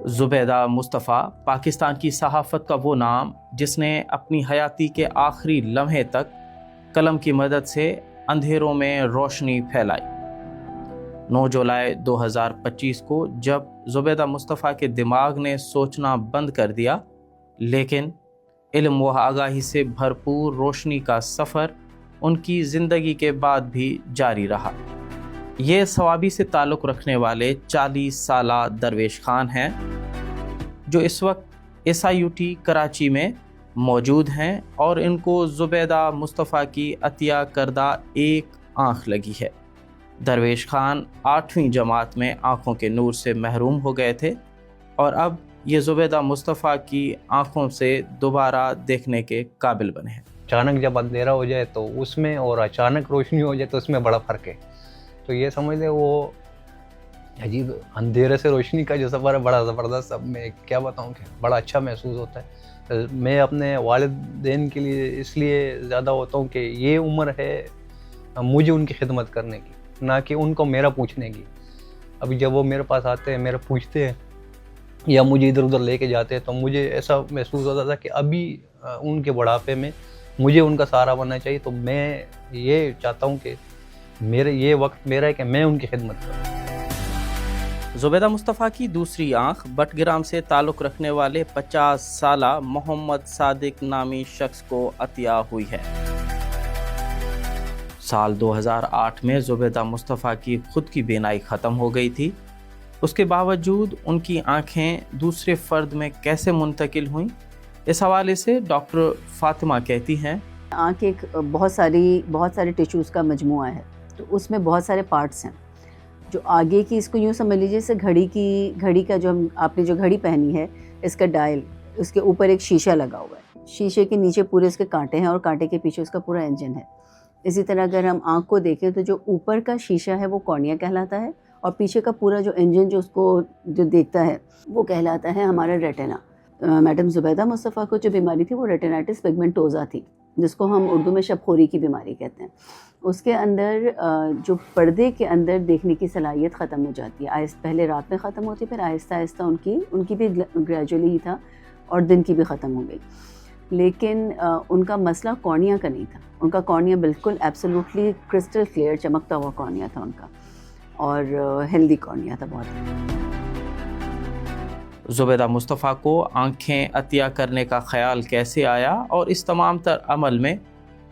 زبیدہ مصطفیٰ پاکستان کی صحافت کا وہ نام جس نے اپنی حیاتی کے آخری لمحے تک قلم کی مدد سے اندھیروں میں روشنی پھیلائی۔ 9 جولائی 2025 کو جب زبیدہ مصطفیٰ کے دماغ نے سوچنا بند کر دیا، لیکن علم و آگاہی سے بھرپور روشنی کا سفر ان کی زندگی کے بعد بھی جاری رہا۔ یہ ثوابی سے تعلق رکھنے والے 40 سالہ درویش خان ہیں جو اس وقت SIUT کراچی میں موجود ہیں، اور ان کو زبیدہ مصطفیٰ کی عطیہ کردہ ایک آنکھ لگی ہے۔ درویش خان 8ویں جماعت میں آنکھوں کے نور سے محروم ہو گئے تھے، اور اب یہ زبیدہ مصطفیٰ کی آنکھوں سے دوبارہ دیکھنے کے قابل بنے ہیں۔ اچانک جب اندھیرا ہو جائے تو اس میں، اور اچانک روشنی ہو جائے تو اس میں بڑا فرق ہے۔ تو یہ سمجھ لیں وہ عجیب اندھیرے سے روشنی کا جو سفر ہے بڑا زبردست، اب میں کیا بتاؤں کہ بڑا اچھا محسوس ہوتا ہے۔ میں اپنے والدین کے لیے اس لیے زیادہ ہوتا ہوں کہ یہ عمر ہے مجھے ان کی خدمت کرنے کی، نہ کہ ان کو میرا پوچھنے کی۔ ابھی جب وہ میرے پاس آتے ہیں، میرا پوچھتے ہیں یا مجھے ادھر ادھر لے کے جاتے ہیں، تو مجھے ایسا محسوس ہوتا تھا کہ ابھی ان کے بڑھاپے میں مجھے ان کا سہارا بننا چاہیے۔ تو میں یہ چاہتا ہوں کہ یہ وقت میرا ہے کہ میں ان کی خدمت کروں۔ زبیدہ مصطفیٰ کی دوسری آنکھ بٹگرام سے تعلق رکھنے والے 50 سالہ محمد صادق نامی شخص کو عطیہ ہوئی ہے۔ سال 2008 میں زبیدہ مصطفیٰ کی خود کی بینائی ختم ہو گئی تھی۔ اس کے باوجود ان کی آنکھیں دوسرے فرد میں کیسے منتقل ہوئیں، اس حوالے سے ڈاکٹر فاطمہ کہتی ہیں، آنکھ ایک بہت سارے ٹیشوز کا مجموعہ ہے، تو اس میں بہت سارے پارٹس ہیں۔ جو آگے کی، اس کو یوں سمجھ لیجیے جیسے گھڑی کا جو آپ نے جو گھڑی پہنی ہے، اس کا ڈائل، اس کے اوپر ایک شیشہ لگا ہوا ہے، شیشے کے نیچے پورے اس کے کانٹے ہیں، اور کانٹے کے پیچھے اس کا پورا انجن ہے۔ اسی طرح اگر ہم آنکھ کو دیکھیں تو جو اوپر کا شیشہ ہے وہ کارنیا کہلاتا ہے، اور پیچھے کا پورا جو انجن جو اس کو جو دیکھتا ہے وہ کہلاتا ہے ہمارا ریٹنا۔ میڈم زبیدہ مصطفیٰ کو جو بیماری تھی وہ ریٹینائٹس پگمنٹوزا تھی، جس کو ہم اردو میں شب خوری کی بیماری کہتے ہیں۔ اس کے اندر جو پردے کے اندر دیکھنے کی صلاحیت ختم ہو جاتی ہے، پہلے رات میں ختم ہوتی، پھر آہستہ آہستہ ان کی بھی گریجولی ہی تھا، اور دن کی بھی ختم ہو گئی۔ لیکن ان کا مسئلہ کارنیا کا نہیں تھا، ان کا کارنیا بالکل ایبسولوٹلی کرسٹل کلیئر چمکتا ہوا کارنیا تھا ان کا، اور ہیلدی کارنیا تھا بہت۔ زبیدہ مصطفیٰ کو آنکھیں عطیہ کرنے کا خیال کیسے آیا، اور اس تمام تر عمل میں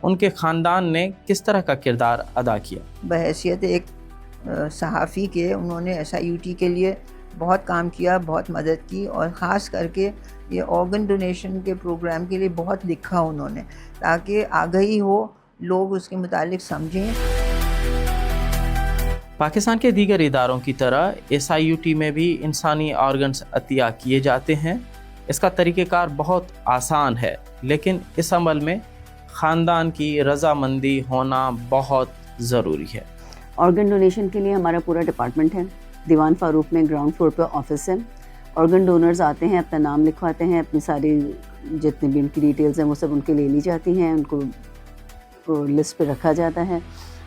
ان کے خاندان نے کس طرح کا کردار ادا کیا؟ بحیثیت ایک صحافی کے انہوں نے SIUT کے لیے بہت کام کیا، بہت مدد کی، اور خاص کر کے یہ آرگن ڈونیشن کے پروگرام کے لیے بہت لکھا انہوں نے، تاکہ آگہی ہو، لوگ اس کے متعلق سمجھیں۔ پاکستان کے دیگر اداروں کی طرح SIUT میں بھی انسانی آرگنز عطیہ کیے جاتے ہیں۔ اس کا طریقہ کار بہت آسان ہے، لیکن اس عمل میں خاندان کی رضامندی ہونا بہت ضروری ہے۔ آرگن ڈونیشن کے لیے ہمارا پورا ڈپارٹمنٹ ہے، دیوان فاروق میں گراؤنڈ فلور پہ آفس ہے۔ آرگن ڈونرز آتے ہیں، اپنا نام لکھواتے ہیں، اپنی ساری جتنی بھی ان کی ڈیٹیلز ہیں وہ سب ان کے لے لی جاتی ہیں، ان کو لسٹ پہ رکھا جاتا ہے،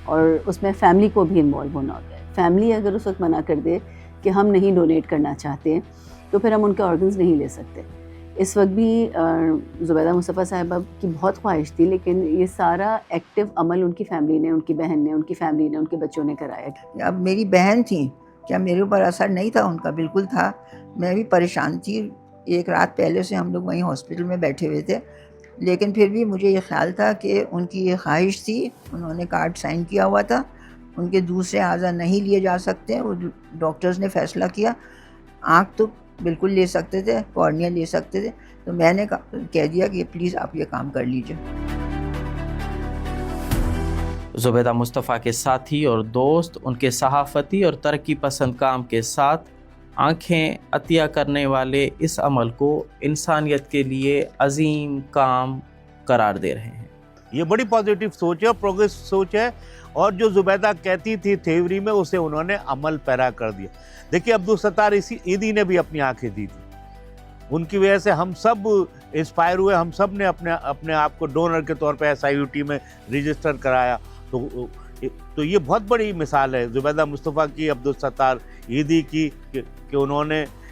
اور اس میں فیملی کو بھی انوالو ہونا ہوتا ہے۔ فیملی اگر اس وقت منع کر دے کہ ہم نہیں ڈونیٹ کرنا چاہتے، تو پھر ہم ان کے آرگنز نہیں لے سکتے۔ اس وقت بھی زبیدہ مصطفیٰ صاحبہ کی بہت خواہش تھی، لیکن یہ سارا ایکٹیو عمل ان کی فیملی نے، ان کی بہن نے، ان کی فیملی نے، ان کے بچوں نے کرایا۔ اب میری بہن تھیں، کیا میرے اوپر اثر نہیں تھا؟ ان کا بالکل تھا۔ میں بھی پریشان تھی، ایک رات پہلے سے ہم لوگ وہیں ہاسپٹل میں بیٹھے ہوئے تھے، لیکن پھر بھی مجھے یہ خیال تھا کہ ان کی یہ خواہش تھی، انہوں نے کارڈ سائن کیا ہوا تھا، ان کے دوسرے اعضاء نہیں لیے جا سکتے۔ وہ ڈاکٹرز نے فیصلہ کیا، آنکھ تو بالکل لے سکتے تھے، کارنیا لے سکتے تھے، تو میں نے کہہ دیا کہ پلیز آپ یہ کام کر لیجئے۔ زبیدہ مصطفیٰ کے ساتھی اور دوست ان کے صحافتی اور ترقی پسند کام کے ساتھ آنکھیں عطیہ کرنے والے اس عمل کو انسانیت کے لیے عظیم کام قرار دے رہے ہیں۔ یہ بڑی پازیٹیو سوچ ہے، پروگریس سوچ ہے، اور جو زبیدہ کہتی تھی تھیوری میں، اسے انہوں نے عمل پیرا کر دیا۔ دیکھیے عبدالستار عیدی نے بھی اپنی آنکھیں دی تھی، ان کی وجہ سے ہم سب انسپائر ہوئے، ہم سب نے اپنے آپ کو ڈونر کے طور پہ SIUT میں رجسٹر کرایا۔ تو یہ بہت بڑی مثال ہے زبیدہ مصطفیٰ کی، عبدالستار عیدی کی، کہ انہوں نے